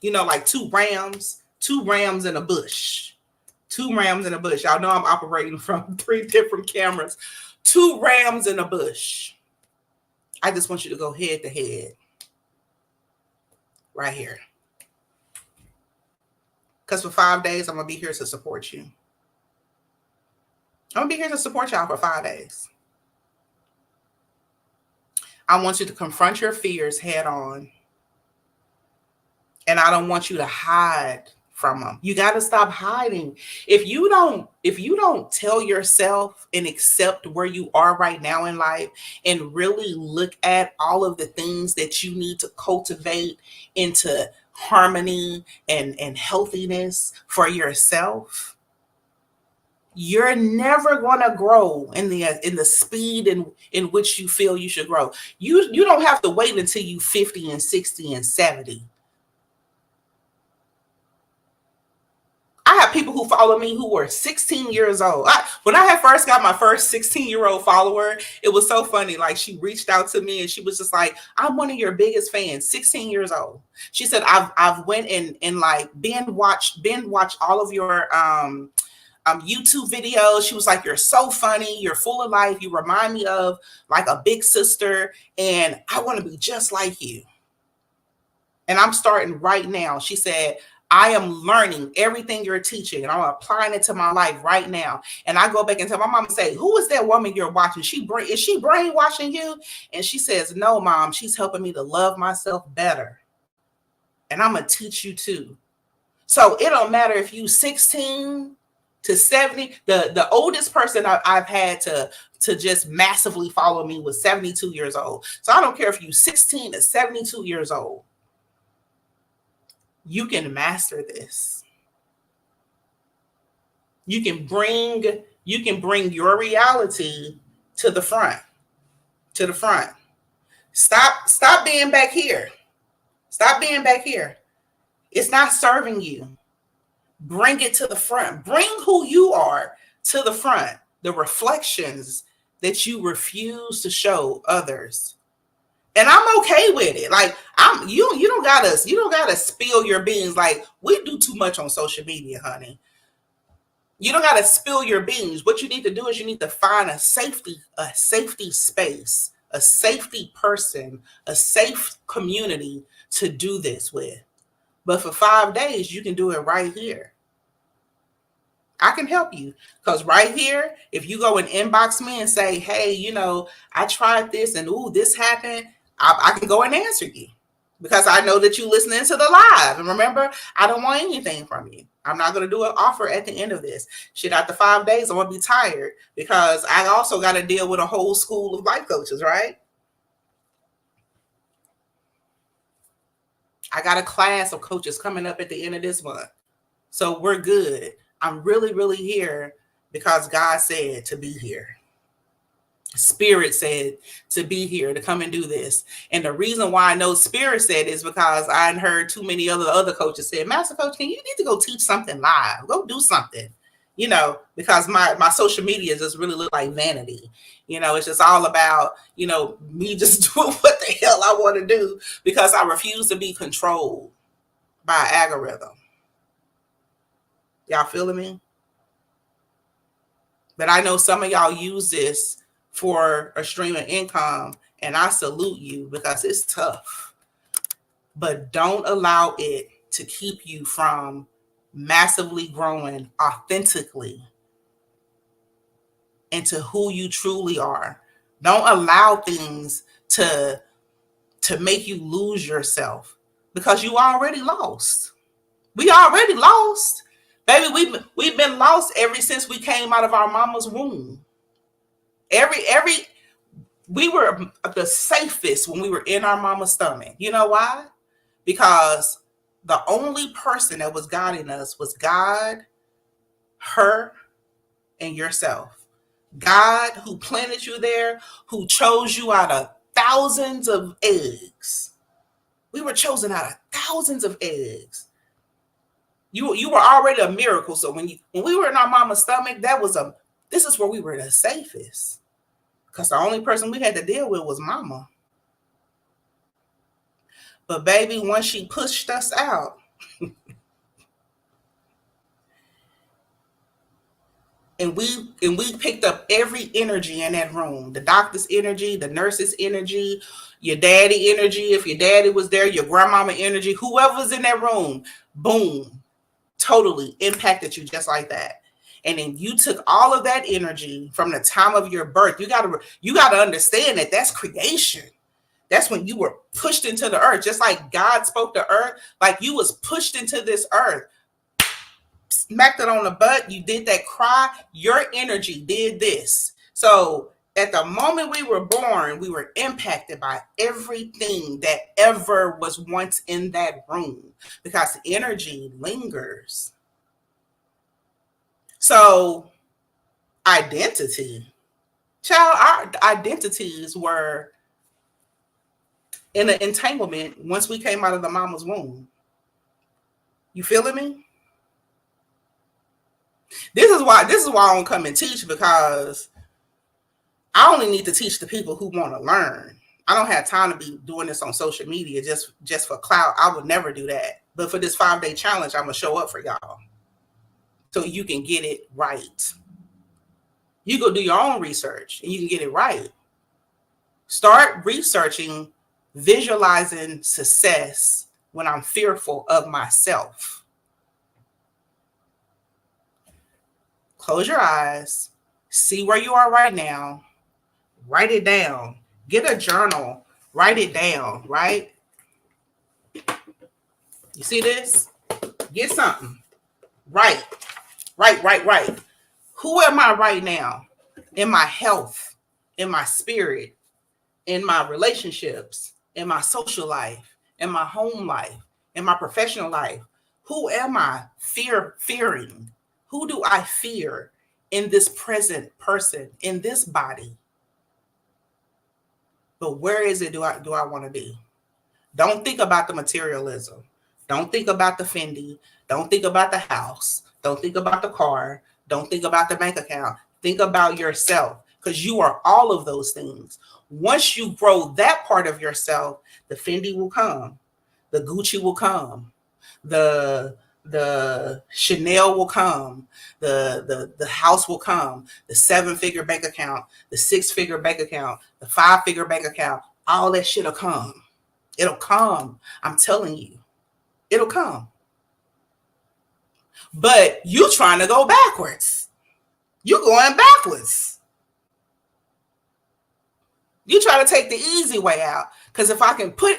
Like two rams in a bush. 2 rams in a bush. Y'all know I'm operating from 3 different cameras. 2 rams in a bush. I just want you to go head to head. Right here. Because for 5 days, I'm going to be here to support you. I'm going to be here to support y'all for 5 days. I want you to confront your fears head on. And I don't want you to hide from them. You got to stop hiding. If you don't tell yourself and accept where you are right now in life and really look at all of the things that you need to cultivate into harmony and healthiness for yourself, you're never going to grow in the speed in which you feel you should grow. You don't have to wait until you 50 and 60 and 70. I have people who follow me who were 16 years old. When I had first got my first 16-year-old follower, it was so funny. Like, she reached out to me and she was just like, I'm one of your biggest fans, 16 years old. She said, I've went and like binge watched all of your YouTube videos. She was like, you're so funny. You're full of life. You remind me of like a big sister. And I want to be just like you. And I'm starting right now. She said, I am learning everything you're teaching and I'm applying it to my life right now. And I go back and tell my mom and say, who is that woman you're watching? Is she brainwashing you? And she says, no, Mom, she's helping me to love myself better. And I'm going to teach you too. So it don't matter if you 16 to 70. The oldest person I've had to just massively follow me was 72 years old. So I don't care if you 16 to 72 years old. You can master this. You can bring your reality to the front. To the front. Stop being back here. Stop being back here. It's not serving you. Bring it to the front. Bring who you are to the front. The reflections that you refuse to show others. And I'm okay with it. Like, you don't gotta spill your beans. Like, we do too much on social media, honey. You don't got to spill your beans. What you need to do is you need to find a safety space, a safety person, a safe community to do this with. But for 5 days, you can do it right here. I can help you, because right here, if you go and inbox me and say, hey, I tried this and ooh, this happened, I can go and answer you, because I know that you listening to the live. And remember, I don't want anything from you. I'm not going to do an offer at the end of this. Shit, after 5 days, I'm going to be tired, because I also got to deal with a whole school of life coaches, right? I got a class of coaches coming up at the end of this month. So we're good. I'm really, really here because God said to be here. Spirit said to be here, to come and do this. And the reason why I know Spirit said is because I heard too many other coaches say, Master Coach, you need to go teach something live. Go do something. Because my social media just really look like vanity. It's just all about, me just doing what the hell I want to do, because I refuse to be controlled by an algorithm. Y'all feeling me? But I know some of y'all use this for a stream of income, and I salute you, because it's tough. But don't allow it to keep you from massively growing authentically into who you truly are. Don't allow things to make you lose yourself, because you already lost. We already lost. Baby, we've been lost ever since we came out of our mama's womb. We were the safest when we were in our mama's stomach. You know why? Because the only person that was guiding us was God, her, and yourself. God, who planted you there, who chose you out of thousands of eggs. We were chosen out of thousands of eggs. You were already a miracle. So when we were in our mama's stomach, this is where we were the safest. Because the only person we had to deal with was mama. But baby, once she pushed us out, and we picked up every energy in that room, the doctor's energy, the nurse's energy, your daddy energy, if your daddy was there, your grandmama energy, whoever's in that room, boom, totally impacted you just like that. And then you took all of that energy from the time of your birth. You gotta understand that that's creation. That's when you were pushed into the earth, just like God spoke to earth, like you was pushed into this earth, smacked it on the butt. You did that cry. Your energy did this. So at the moment we were born, we were impacted by everything that ever was once in that room, because energy lingers. So identity, child, our identities were in an entanglement once we came out of the mama's womb. You feeling me? This is why I don't come and teach, because I only need to teach the people who want to learn. I don't have time to be doing this on social media just for clout. I would never do that. But for this 5-day challenge, I'm going to show up for y'all so you can get it right. You go do your own research and you can get it right. Start researching, visualizing success when I'm fearful of myself. Close your eyes. See where you are right now. Write it down. Get a journal. Write it down, right? You see this? Get something. Write. Who am I right now? In my health, in my spirit, in my relationships, in my social life, in my home life, in my professional life. Who am I fearing? Who do I fear in this present person, in this body? But where is it do I want to be? Don't think about the materialism. Don't think about the Fendi. Don't think about the house. Don't think about the car. Don't think about the bank account. Think about yourself, because you are all of those things. Once you grow that part of yourself, the Fendi will come. The Gucci will come. The the Chanel will come, the house will come, the 7-figure bank account, the 6-figure bank account, the 5-figure bank account, all that shit'll come. It'll come. I'm telling you, it'll come. But you trying to go backwards. You going backwards. You try to take the easy way out. Because if I can put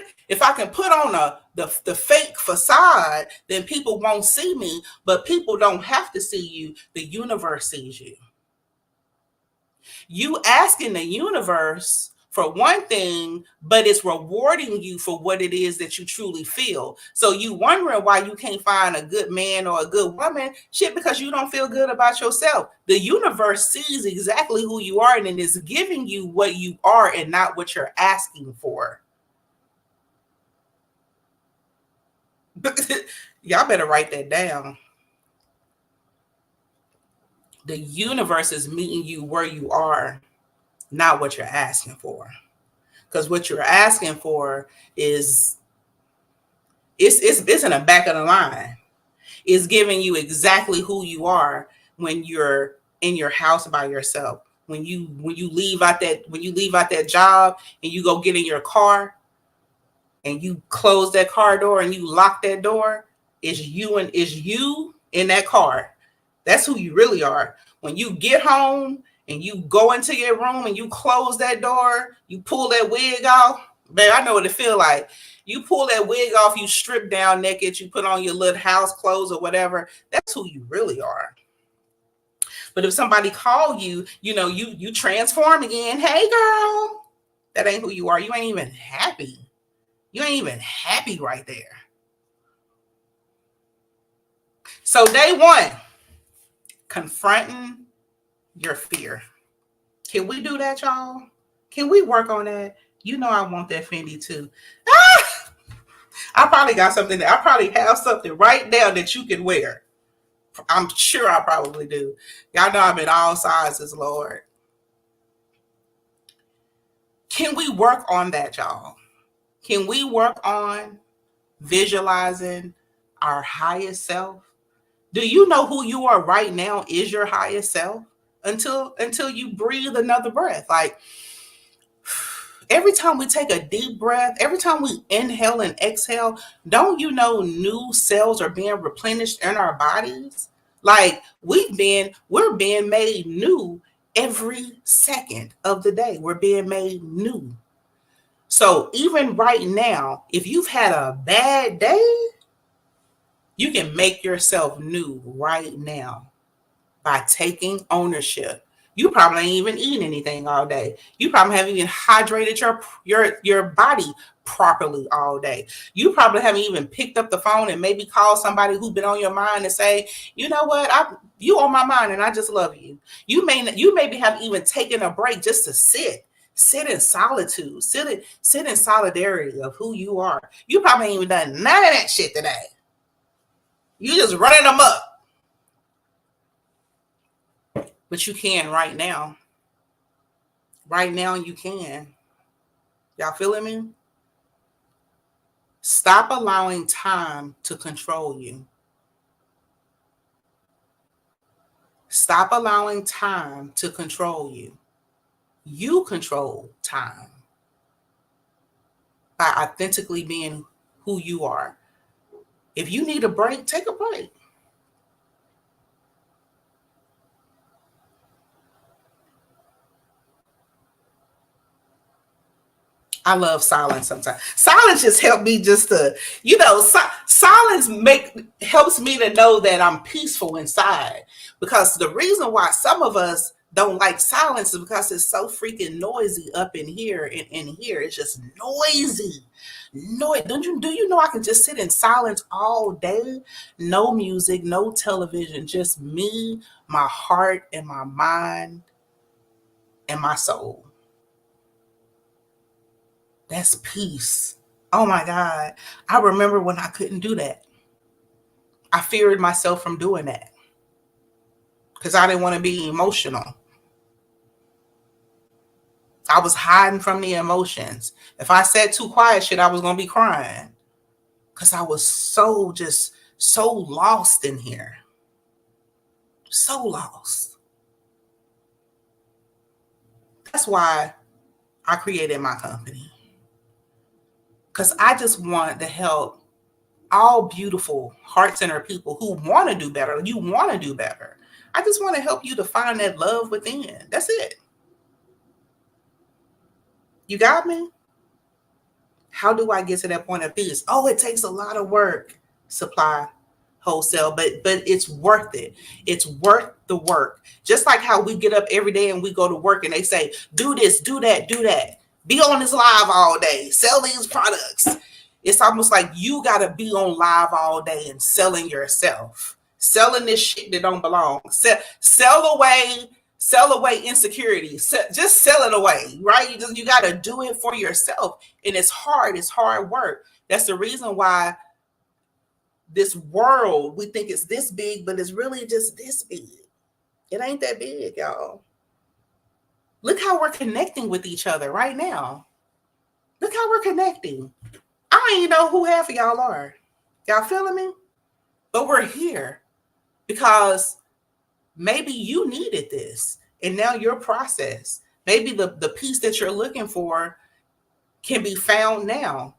on the fake facade, then people won't see me. But people don't have to see you. The universe sees you. You asking the universe for one thing, but it's rewarding you for what it is that you truly feel. So you wondering why you can't find a good man or a good woman, shit, because you don't feel good about yourself. The universe sees exactly who you are and it is giving you what you are and not what you're asking for. Y'all better write that down. The universe is meeting you where you are, not what you're asking for. Because what you're asking for is it's in the back of the line. It's giving you exactly who you are when you're in your house by yourself. When you leave out that job and you go get in your car and you close that car door and you lock that door, it's you in that car. That's who you really are. When you get home and you go into your room and you close that door, you pull that wig off. Babe, I know what it feel like. You pull that wig off, you strip down naked, you put on your little house clothes or whatever. That's who you really are. But if somebody call you, you transform again. Hey, girl, that ain't who you are. You ain't even happy. You ain't even happy right there. So day one, confronting your fear. Can we do that, y'all? Can we work on that? You know I want that Fendi too. I probably got something. I probably have something right now that you can wear. I'm sure I probably do. Y'all know I'm in all sizes, Lord. Can we work on that, y'all? Can we work on visualizing our highest self? Do you know who you are right now is your highest self? Until you breathe another breath. Like every time we take a deep breath, every time we inhale and exhale, don't you know new cells are being replenished in our bodies? Like we're being made new every second of the day. We're being made new. So even right now, if you've had a bad day, you can make yourself new right now by taking ownership. You probably ain't even eating anything all day. You probably haven't even hydrated your body properly all day. You probably haven't even picked up the phone and maybe call somebody who's been on your mind and say, you know what, you on my mind and I just love you. You maybe have even taken a break just to sit in solitude, sit in solidarity of who you are. You probably ain't even done none of that shit today. You just running them up. But you can right now. Right now you can. Y'all feeling me? Stop allowing time to control you. Stop allowing time to control you. You control time by authentically being who you are. If you need a break, take a break. I love silence sometimes. Silence just helps me just to, silence helps me to know that I'm peaceful inside. Because the reason why some of us don't like silence is because it's so freaking noisy up in here and in here. It's just noisy. Do you know I can just sit in silence all day? No music, no television, just me, my heart, and my mind, and my soul. That's peace. Oh my God. I remember when I couldn't do that. I feared myself from doing that because I didn't want to be emotional. I was hiding from the emotions. If I said too quiet shit, I was going to be crying because I was so just so lost in here. So lost. That's why I created my company. Because I just want to help all beautiful heart-centered people who want to do better. You want to do better. I just want to help you to find that love within. That's it. You got me? How do I get to that point of peace? Oh, it takes a lot of work. Supply, wholesale, but it's worth it. It's worth the work. Just like how we get up every day and we go to work and they say, do this, do that, do that. Be on this live all day. Sell these products. It's almost like you got to be on live all day and selling yourself. Selling this shit that don't belong. Sell away insecurity. Just sell it away, right? You got to do it for yourself. And it's hard. It's hard work. That's the reason why this world, we think it's this big, but it's really just this big. It ain't that big, y'all. Look how we're connecting with each other right now. Look how we're connecting. I don't even know who half of y'all are. Y'all feeling me? But we're here because maybe you needed this and now your process, maybe the piece that you're looking for can be found now.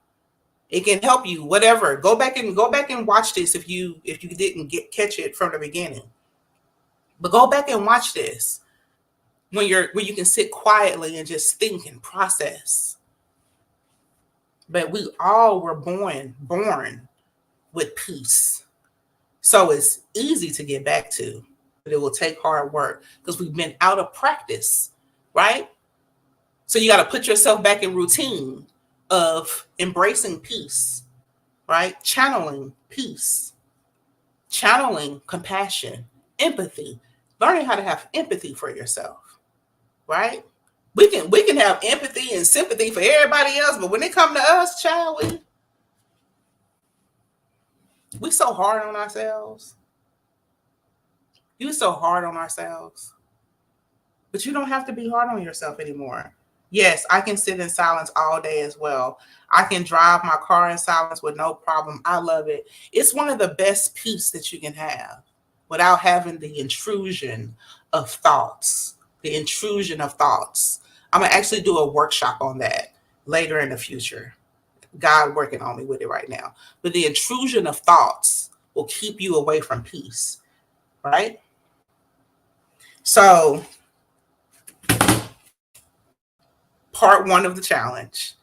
It can help you, whatever. Go back and watch this if you didn't catch it from the beginning. But go back and watch this when you can sit quietly and just think and process. But we all were born with peace. So it's easy to get back to, but it will take hard work because we've been out of practice, right? So you got to put yourself back in routine of embracing peace, right? Channeling peace, channeling compassion, empathy, learning how to have empathy for yourself, right? We can have empathy and sympathy for everybody else, but when it comes to us, child, we so hard on ourselves. You so hard on ourselves. But you don't have to be hard on yourself anymore. Yes, I can sit in silence all day as well. I can drive my car in silence with no problem. I love it. It's one of the best peace that you can have without having the intrusion of thoughts. The intrusion of thoughts. I'm going to actually do a workshop on that later in the future. God working on me with it right now. But the intrusion of thoughts will keep you away from peace, right? So, part one of the challenge.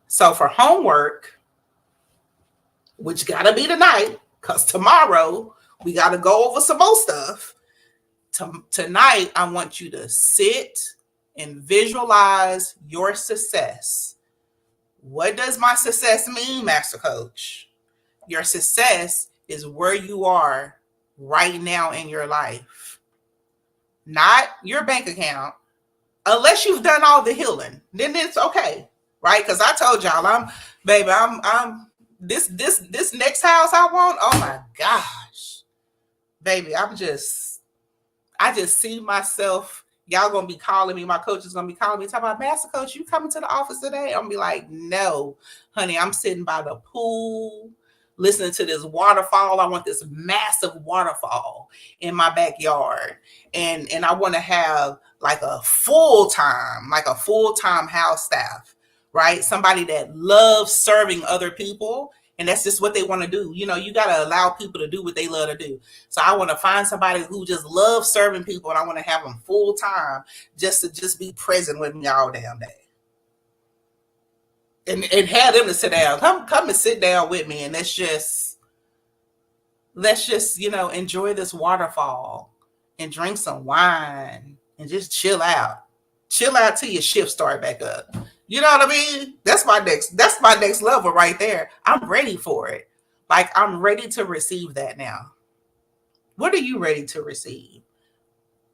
So for homework, which gotta be tonight, because tomorrow we gotta go over some more stuff. Tonight, I want you to sit and visualize your success. What does my success mean, Master Coach? Your success is where you are right now in your life, not your bank account. Unless you've done all the healing, then it's okay, right? Because I told y'all, I'm this next house I want. Oh my gosh, baby, I just see myself. Y'all gonna be calling me. My coach is gonna be calling me, talking about, Master Coach, you coming to the office today? I'm gonna be like, no, honey, I'm sitting by the pool, listening to this waterfall. I want this massive waterfall in my backyard, and I want to have like a full-time house staff, right? Somebody that loves serving other people. And that's just what they want to do. You know, you got to allow people to do what they love to do. So I want to find somebody who just loves serving people, and I want to have them full time just to be present with me all damn day. And have them to sit down. Come and sit down with me, and let's just enjoy this waterfall and drink some wine and just chill out. Chill out till your shift start back up. You know what I mean? That's my next level right there. I'm ready for it. Like, I'm ready to receive that now. What are you ready to receive?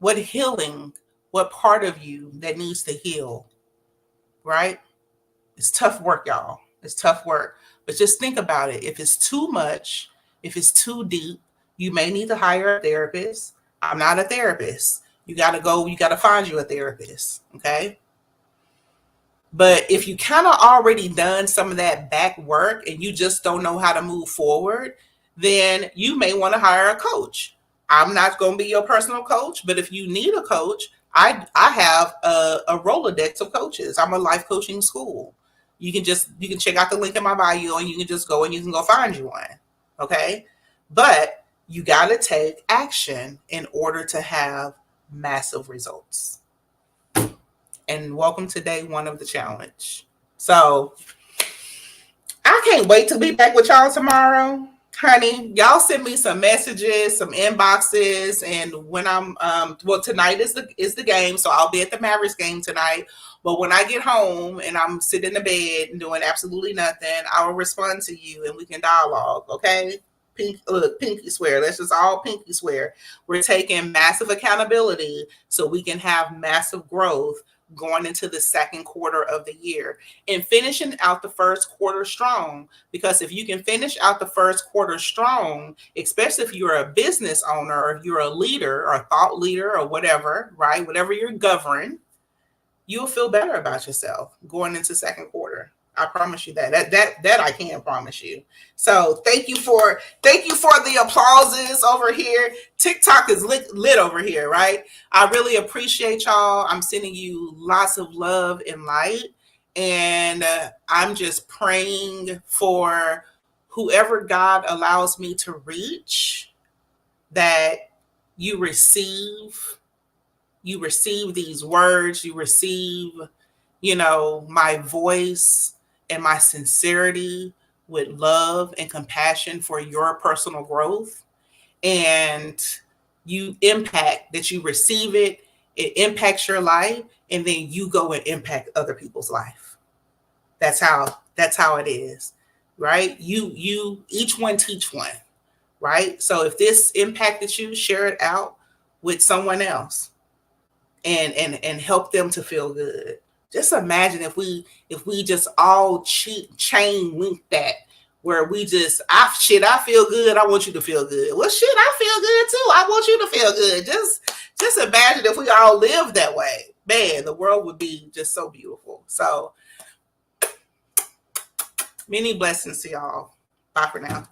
What healing, what part of you that needs to heal, right? It's tough work, y'all. It's tough work. But just think about it. If it's too much, if it's too deep, you may need to hire a therapist. I'm not a therapist. You got to find you a therapist, okay? But if you kind of already done some of that back work and you just don't know how to move forward, then you may want to hire a coach. I'm not going to be your personal coach, but if you need a coach, I have a Rolodex of coaches. I'm a life coaching school. You can check out the link in my bio and you can just go and you can go find you one. Okay? But you got to take action in order to have massive results. And welcome to day 1 of the challenge. So I can't wait to be back with y'all tomorrow. Honey, y'all send me some messages, some inboxes, and when I'm well, tonight is the game, so I'll be at the Mavericks game tonight. But when I get home and I'm sitting in the bed and doing absolutely nothing, I will respond to you and we can dialogue, okay? Pinky swear. Let's just all pinky swear. We're taking massive accountability so we can have massive growth going into the second quarter of the year and finishing out the first quarter strong. Because if you can finish out the first quarter strong, especially if you're a business owner or if you're a leader or a thought leader or whatever, right? Whatever you're governing, you'll feel better about yourself going into second quarter. I promise you that I can promise you. So thank you for the applauses over here. TikTok is lit over here, right? I really appreciate y'all. I'm sending you lots of love and light, and I'm just praying for whoever God allows me to reach, that you receive these words, you receive, my voice and my sincerity with love and compassion for your personal growth. And you receive it, it impacts your life, and then you go and impact other people's life. That's how it is, right? You each one teach one, right? So if this impacted you, share it out with someone else and help them to feel good. Just imagine if we just all chain link that, where we just I feel good, I want you to feel good. Well, shit, I feel good too, I want you to feel good. Just imagine if we all lived that way. Man, the world would be just so beautiful. So many blessings to y'all. Bye for now.